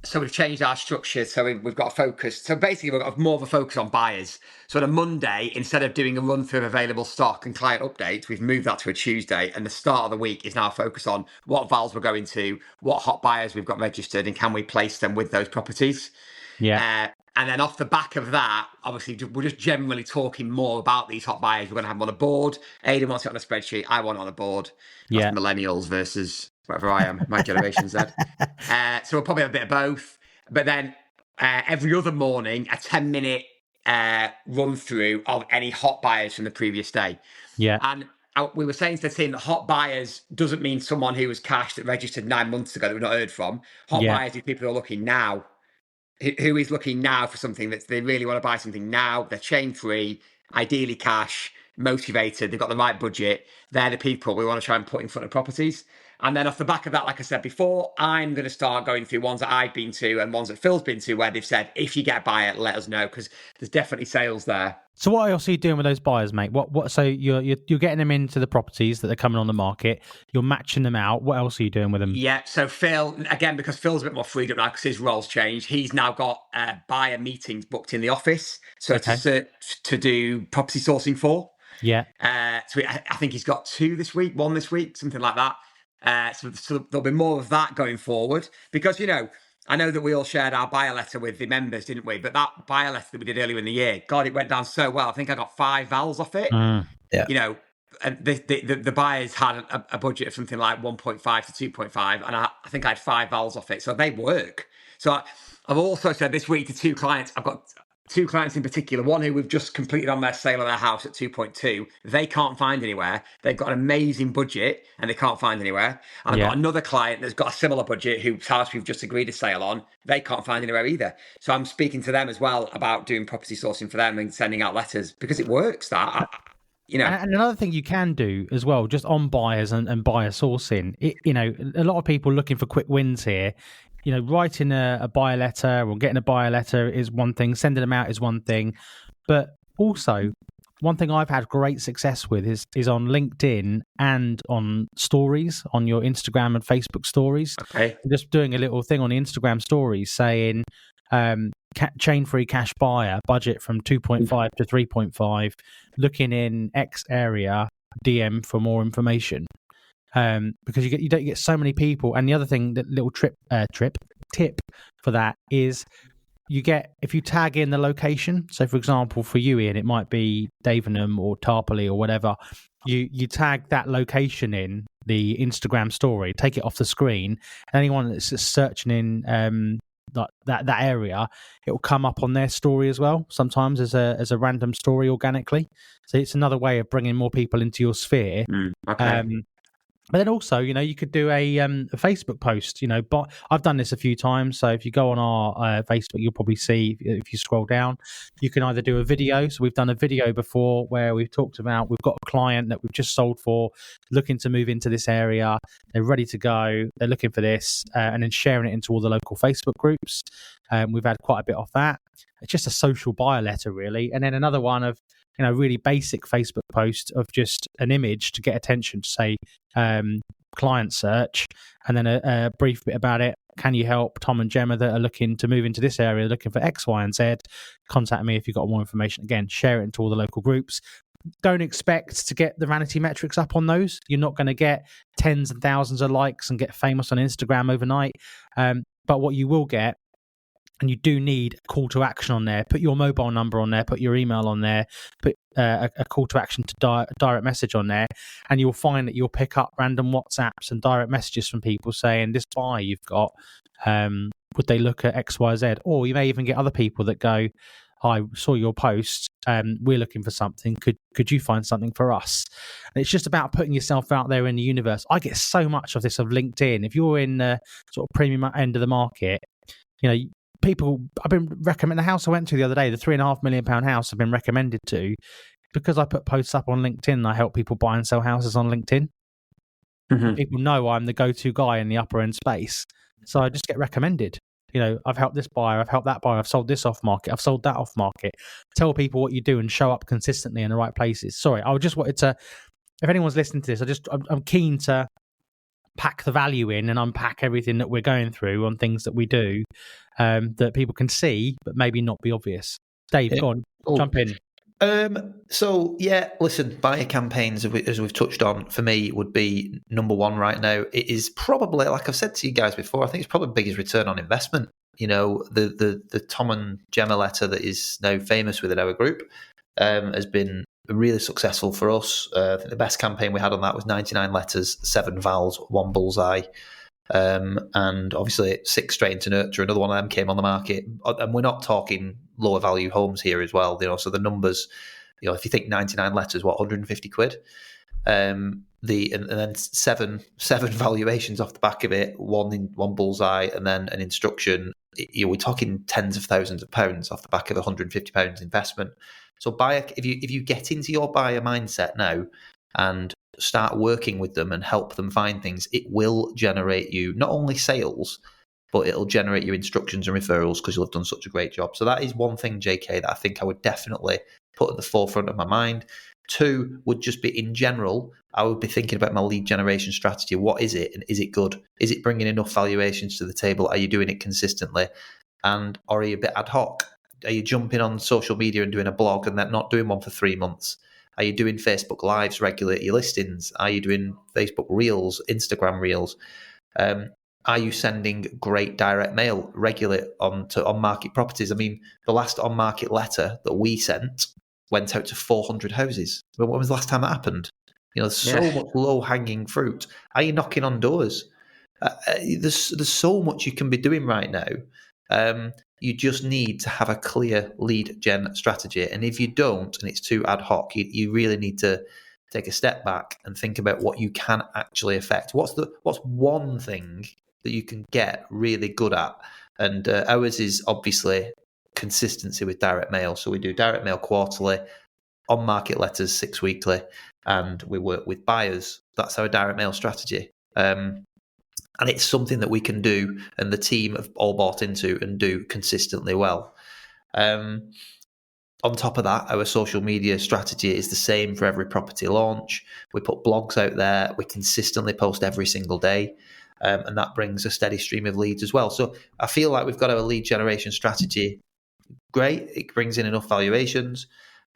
So we've changed our structure. So we've got a focus. So basically, we've got more of a focus on buyers. So on a Monday, instead of doing a run through of available stock and client updates, we've moved that to a Tuesday. And the start of the week is now focused on what vals we're going to, what hot buyers we've got registered, and can we place them with those properties. Yeah. And then off the back of that, obviously, we're just generally talking more about these hot buyers. We're going to have them on a board. Aidan wants it on a spreadsheet. I want it on a board. That's millennials versus whatever I am, my generation Z. So we'll probably have a bit of both. But then every other morning, a 10-minute run through of any hot buyers from the previous day. Yeah. And we were saying to the team that hot buyers doesn't mean someone who was cash that registered 9 months ago that we've not heard from. Hot buyers are people who are looking now. Who is looking now for something that they really want to buy something now. They're chain free, ideally cash, motivated. They've got the right budget. They're the people we want to try and put in front of properties. And then off the back of that, like I said before, I'm going to start going through ones that I've been to and ones that Phil's been to where they've said, if you get a buyer, let us know, because there's definitely sales there. So what else are you doing with those buyers, mate? What? So you're getting them into the properties that are coming on the market. You're matching them out. What else are you doing with them? Yeah. So Phil, again, because Phil's a bit more freed up now because his role's changed, he's now got buyer meetings booked in the office. So to do property sourcing for. Yeah. So I think he's got 2 this week, 1 this week, something like that. So there'll be more of that going forward because, I know that we all shared our buyer letter with the members, didn't we? But that buyer letter that we did earlier in the year, God, it went down so well. I think I got 5 vals off it. Yeah. And the buyers had a budget of something like 1.5 to 2.5, and I think I had 5 vals off it. So they work. So I've also said this week to 2 clients, I've got 2 clients in particular, one who we've just completed on their sale of their house at 2.2. They can't find anywhere. They've got an amazing budget and they can't find anywhere. And I've got another client that's got a similar budget whose house we've just agreed a sale on. They can't find anywhere either. So I'm speaking to them as well about doing property sourcing for them and sending out letters because it works. And another thing you can do as well, just on buyers and buyer sourcing, a lot of people looking for quick wins here. Writing a buyer letter or getting a buyer letter is one thing, sending them out is one thing. But also, one thing I've had great success with is on LinkedIn and on stories, on your Instagram and Facebook stories. Okay. Just doing a little thing on the Instagram stories saying, chain-free cash buyer, budget from 2.5 to 3.5, looking in X area, DM for more information. Because you don't get so many people. And the other thing, that little tip for that is if you tag in the location. So for example, for you, Ian, it might be Davenham or Tarpley or whatever. You tag that location in the Instagram story, take it off the screen. And anyone that's just searching in that area, it will come up on their story as well. Sometimes as a random story organically. So it's another way of bringing more people into your sphere. Okay. But then also, you could do a Facebook post, but I've done this a few times. So if you go on our Facebook, you'll probably see, if you scroll down, you can either do a video. So we've done a video before where we've talked about, we've got a client that we've just sold for, looking to move into this area. They're ready to go. They're looking for this, and then sharing it into all the local Facebook groups. We've had quite a bit off that. It's just a social buyer letter, really. And then another one of, really basic Facebook post of just an image to get attention, to say client search, and then a brief bit about it. Can you help Tom and Gemma that are looking to move into this area, looking for X, Y, and Z? Contact me if you've got more information. Again, share it into all the local groups. Don't expect to get the vanity metrics up on those. You're not going to get tens and thousands of likes and get famous on Instagram overnight. But what you will get, and you do need a call to action on there. Put your mobile number on there, put your email on there, put a call to action to direct message on there, and you'll find that you'll pick up random WhatsApps and direct messages from people saying, this buyer you've got, would they look at X, Y, Z? Or you may even get other people that go, I saw your post, we're looking for something, could you find something for us? And it's just about putting yourself out there in the universe. I get so much of this of LinkedIn. If you're in the sort of premium end of the market, people, I've been recommending the house I went to the other day, the £3.5 million house I've been recommended to, because I put posts up on LinkedIn and I help people buy and sell houses on LinkedIn. Mm-hmm. People know I'm the go-to guy in the upper end space. So I just get recommended. I've helped this buyer, I've helped that buyer, I've sold this off market, I've sold that off market. Tell people what you do and show up consistently in the right places. Sorry, I just wanted to, if anyone's listening to this, I'm keen to pack the value in and unpack everything that we're going through on things that we do, that people can see but maybe not be obvious. Dave, go on, jump in. So yeah, listen, buyer campaigns, as we've touched on, for me would be number one right now. It is probably, like I've said to you guys before, I think it's probably the biggest return on investment the Tom and Gemma letter that is now famous within our group has been really successful for us. I think the best campaign we had on that was 99 letters, 7 vals, 1 bullseye. And obviously 6 straight into nurture. Another one of them came on the market, and we're not talking lower value homes here as well. So the numbers, if you think 99 letters, what, 150 quid? And then seven valuations off the back of it, one bullseye, and then an instruction. We're talking tens of thousands of pounds off the back of £150 investment. So if you get into your buyer mindset now and start working with them and help them find things, it will generate you not only sales, but it'll generate you instructions and referrals because you'll have done such a great job. So that is one thing, JK, that I think I would definitely put at the forefront of my mind. 2 would just be, in general, I would be thinking about my lead generation strategy. What is it, and is it good? Is it bringing enough valuations to the table? Are you doing it consistently? Or are you a bit ad hoc? Are you jumping on social media and doing a blog and then not doing one for 3 months? Are you doing Facebook Lives regularly at your listings? Are you doing Facebook Reels, Instagram Reels? Are you sending great direct mail regularly on market properties? I mean, the last on market letter that we sent went out to 400 houses. When was the last time that happened? There's so much low hanging fruit. Are you knocking on doors? There's so much you can be doing right now. You just need to have a clear lead gen strategy. And if you don't, and it's too ad hoc, you really need to take a step back and think about what you can actually affect. What's one thing that you can get really good at? And ours is obviously consistency with direct mail. So we do direct mail quarterly, on market letters 6 weekly, and we work with buyers. That's our direct mail strategy. And it's something that we can do, and the team have all bought into and do consistently well. On top of that, our social media strategy is the same for every property launch. We put blogs out there. We consistently post every single day, and that brings a steady stream of leads as well. So I feel like we've got our lead generation strategy great. It brings in enough valuations,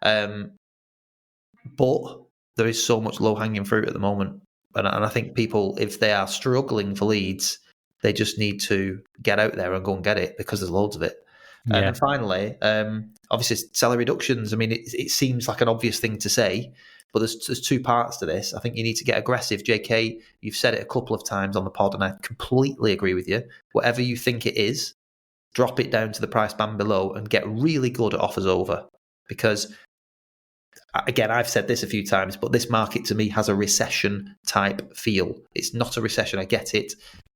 but there is so much low-hanging fruit at the moment. And I think people, if they are struggling for leads, they just need to get out there and go and get it, because there's loads of it. Yeah. And then finally, obviously, salary reductions. I mean, it seems like an obvious thing to say, but there's 2 parts to this. I think you need to get aggressive. JK, you've said it a couple of times on the pod, and I completely agree with you. Whatever you think it is, drop it down to the price band below and get really good at offers over. Because, again, I've said this a few times, but this market to me has a recession type feel. It's not a recession, I get it,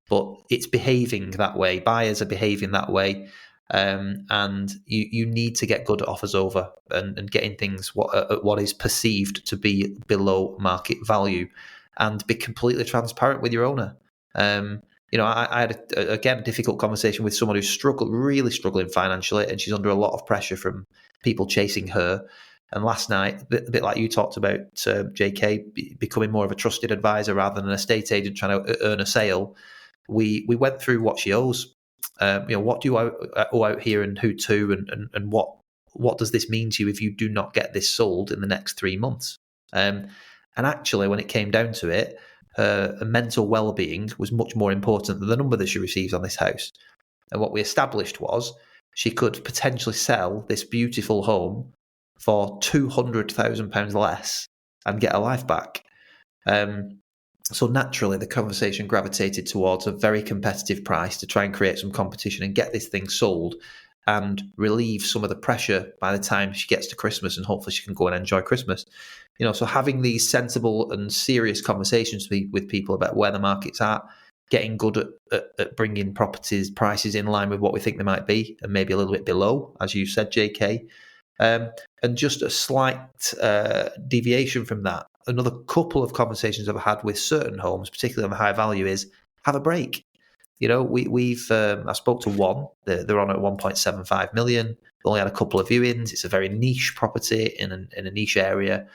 but it's behaving that way. Buyers are behaving that way. And you need to get good at offers over and getting things what is perceived to be below market value, and be completely transparent with your owner. I had a difficult conversation with someone who's really struggling financially, and she's under a lot of pressure from people chasing her. And last night, a bit like you talked about, JK, becoming more of a trusted advisor rather than an estate agent trying to earn a sale, we went through what she owes. What do I owe out here, and who to, and what does this mean to you if you do not get this sold in the next 3 months? And actually, when it came down to it, her mental well-being was much more important than the number that she receives on this house. And what we established was she could potentially sell this beautiful home for £200,000 less and get her life back. So naturally, the conversation gravitated towards a very competitive price to try and create some competition and get this thing sold and relieve some of the pressure by the time she gets to Christmas, and hopefully she can go and enjoy Christmas. So having these sensible and serious conversations with people about where the market's at, getting good at bringing properties prices in line with what we think they might be, and maybe a little bit below, as you said, JK. And just a slight deviation from that, another couple of conversations I've had with certain homes, particularly on the high value, is have a break. We've I spoke to one. They're on at 1.75 million. They only had a couple of viewings. It's a very niche property in a niche area,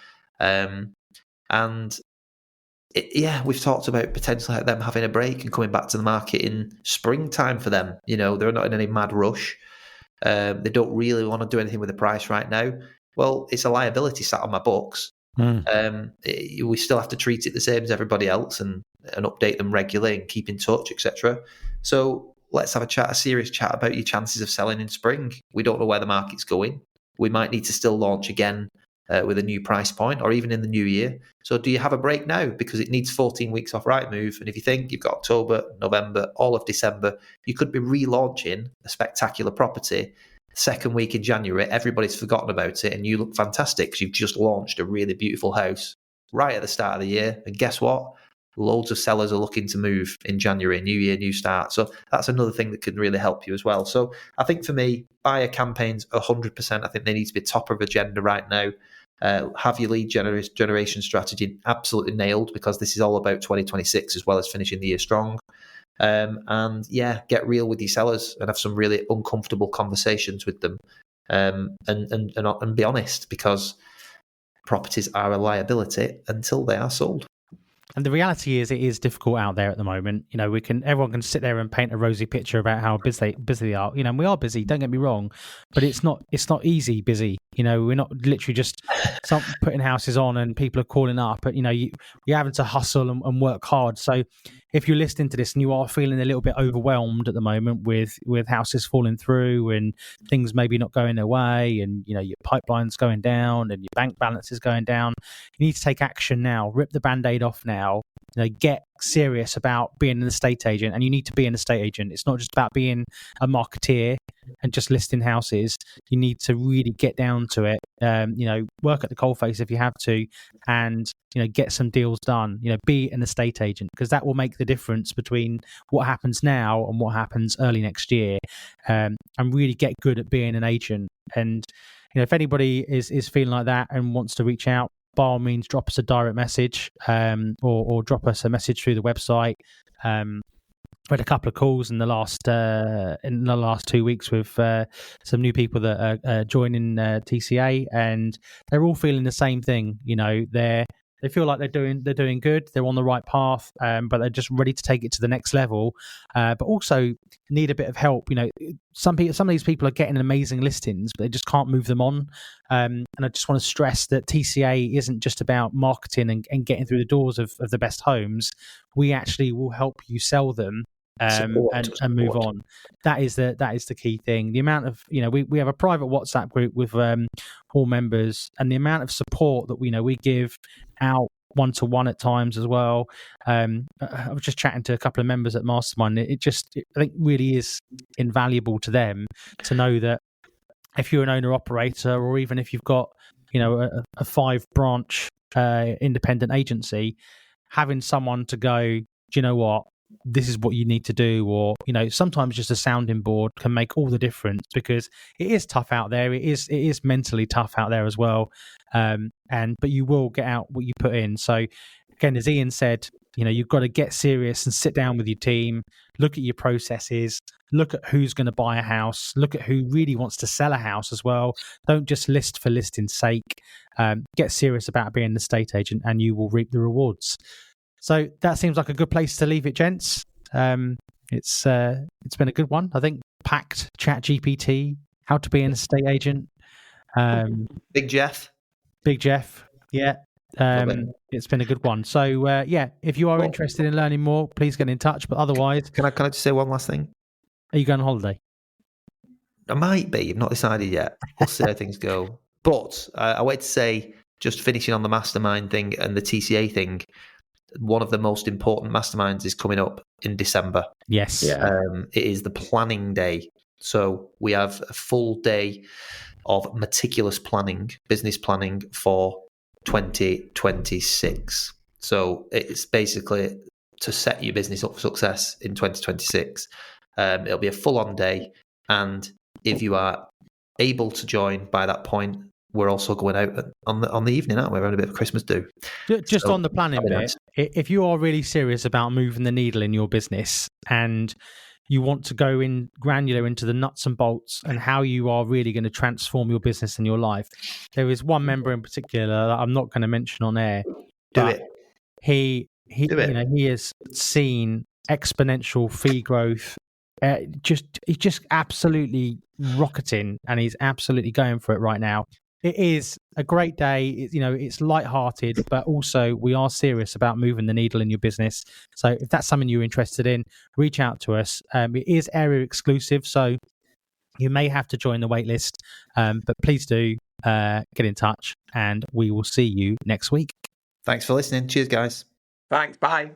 we've talked about potentially them having a break and coming back to the market in springtime for them. They're not in any mad rush. They don't really want to do anything with the price right now. Well, it's a liability sat on my books. We still have to treat it the same as everybody else and update them regularly and keep in touch, etc. So let's have a serious chat about your chances of selling in spring. We don't know where the market's going. We might need to still launch again with a new price point, or even in the new year. So do you have a break now? Because it needs 14 weeks off Rightmove. And if you think you've got October, November, all of December, you could be relaunching a spectacular property. Second week in January, everybody's forgotten about it, and you look fantastic because you've just launched a really beautiful house right at the start of the year. And guess what? Loads of sellers are looking to move in January, new year, new start. So that's another thing that can really help you as well. So I think for me, buyer campaigns, 100%. I think they need to be top of agenda right now. Have your lead generation strategy absolutely nailed, because this is all about 2026 as well as finishing the year strong. And yeah, get real with your sellers and have some really uncomfortable conversations with them, and be honest, because properties are a liability until they are sold. And the reality is, it is difficult out there at the moment. You know, everyone can sit there and paint a rosy picture about how busy they are. You know, and we are busy. Don't get me wrong, but it's not easy busy. You know, we're not literally just putting houses on and people are calling up. But you know, you're having to hustle and work hard. So if you're listening to this and you are feeling a little bit overwhelmed at the moment with houses falling through and things maybe not going their way, and you know your pipeline's going down and your bank balance is going down, you need to take action now. Rip the band-aid off now. You know, get serious about being an estate agent, and you need to be an estate agent. It's not just about being a marketeer and just listing houses. You need to really get down to it. You know, work at the coalface if you have to, and you know, get some deals done. You know, be an estate agent, because that will make the difference between what happens now and what happens early next year. And really get good at being an agent. And you know, if anybody is feeling like that and wants to reach out, by all means, drop us a direct message, or drop us a message through the website. We had a couple of calls in the last 2 weeks with some new people that are joining TCA, and they're all feeling the same thing. You know, they feel like they're doing good. They're on the right path, but they're just ready to take it to the next level. But also need a bit of help. You know, some of these people are getting amazing listings, but they just can't move them on. And I just want to stress that TCA isn't just about marketing and getting through the doors of the best homes. We actually will help you sell them. And move on. That is the key thing. The amount of, you know, we have a private WhatsApp group with all members, and the amount of support that we give out one-to-one at times as well. I was just chatting to a couple of members at Mastermind. I think really is invaluable to them to know that if you're an owner operator, or even if you've got, you know, a 5-branch independent agency, having someone to go, do you know what, this is what you need to do, or you know, sometimes just a sounding board can make all the difference, because it is tough out there. It is mentally tough out there as well. But you will get out what you put in. So again, as Ian said, you know, you've got to get serious and sit down with your team, look at your processes, look at who's going to buy a house, look at who really wants to sell a house as well. Don't just list for listing's sake. Get serious about being an estate agent, and you will reap the rewards. So that seems like a good place to leave it, gents. It's been a good one, I think. Packed ChatGPT, how to be an estate agent. Big Jeff, yeah. It's been a good one. So yeah, if you are interested in learning more, please get in touch. But otherwise, can I just say one last thing? Are you going on holiday? I might be. I've not decided yet. We'll see how things go. But I wanted to say, just finishing on the mastermind thing and the TCA thing, one of the most important masterminds is coming up in December. Yes. Yeah. It is the planning day. So we have a full day of meticulous planning, business planning for 2026. So it's basically to set your business up for success in 2026. It'll be a full-on day. And if you are able to join by that point, we're also going out on the evening, aren't we? We're having a bit of Christmas do. Just on the planning bit, nice. If you are really serious about moving the needle in your business and you want to go in granular into the nuts and bolts and how you are really going to transform your business and your life, there is one member in particular that I'm not going to mention on air. He has seen exponential fee growth. He's just absolutely rocketing, and he's absolutely going for it right now. It is a great day. It's lighthearted, but also we are serious about moving the needle in your business. So if that's something you're interested in, reach out to us. It is area exclusive, so you may have to join the wait list, but please do get in touch, and we will see you next week. Thanks for listening. Cheers, guys. Thanks. Bye.